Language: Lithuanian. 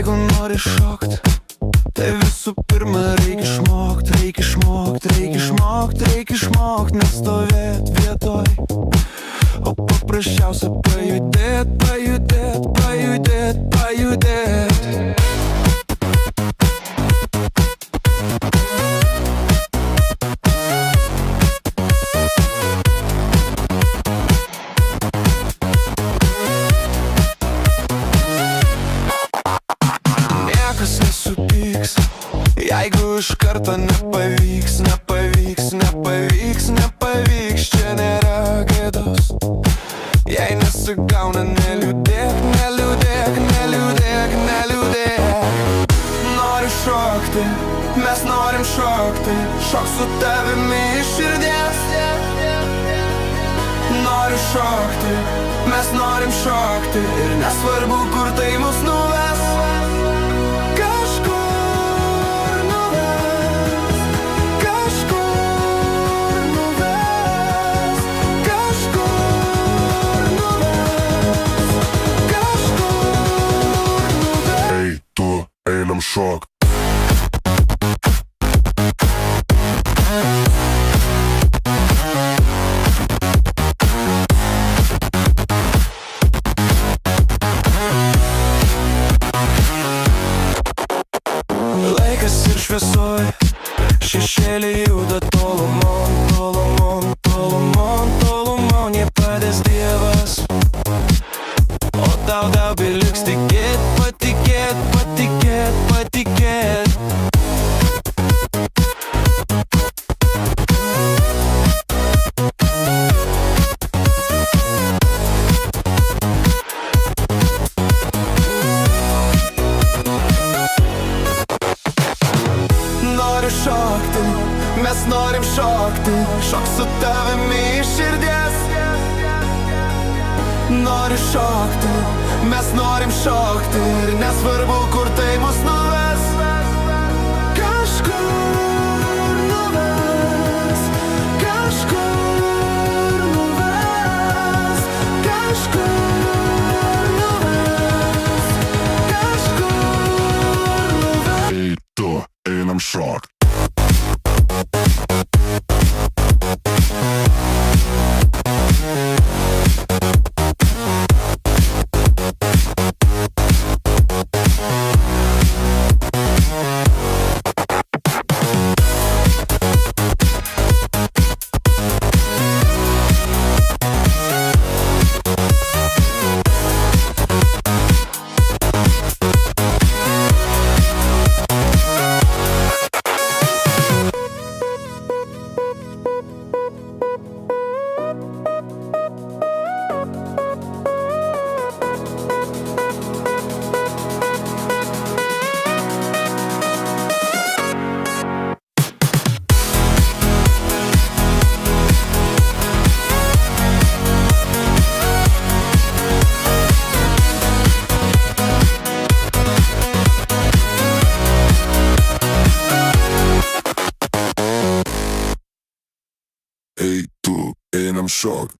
Jeigu nori šokt, tai visų pirma reikia išmokt, reikia išmokt, reikia išmokt, reikia išmokt nestovėt vietoj, o paprasčiausia pajudėt, pajudėt, pajudėt, pajudėt. Jeigu iš karto nepavyks, nepavyks, nepavyks, nepavyks, čia nėra gėdos. Jei nesigauna, neliūdėk, neliūdėk, neliūdėk, neliūdėk. Noriu šokti, mes norim šokti, šok su tavimi iš širdies. Noriu šokti, mes norim šokti ir nesvarbu, kur tai mus nuves. Einam šokt. Laikas ir šviesoj, šešėliai juda tolumon, tolumon, tolumon, tolumon, jie padės Dievas. O tau beliks tikėt, patikėt, patikėt, patikėt. Noriu šokti, mes norim šokti, šok su tavimi iš širdies. Noriu šokti, mes norim šokti ir nesvarbu, kur tai mus nuves. Kažkur nuves, kažkur nuves, kažkur nuves, kažkur nuves. Ei tu, einam šokt. Ei tu, einam šokt.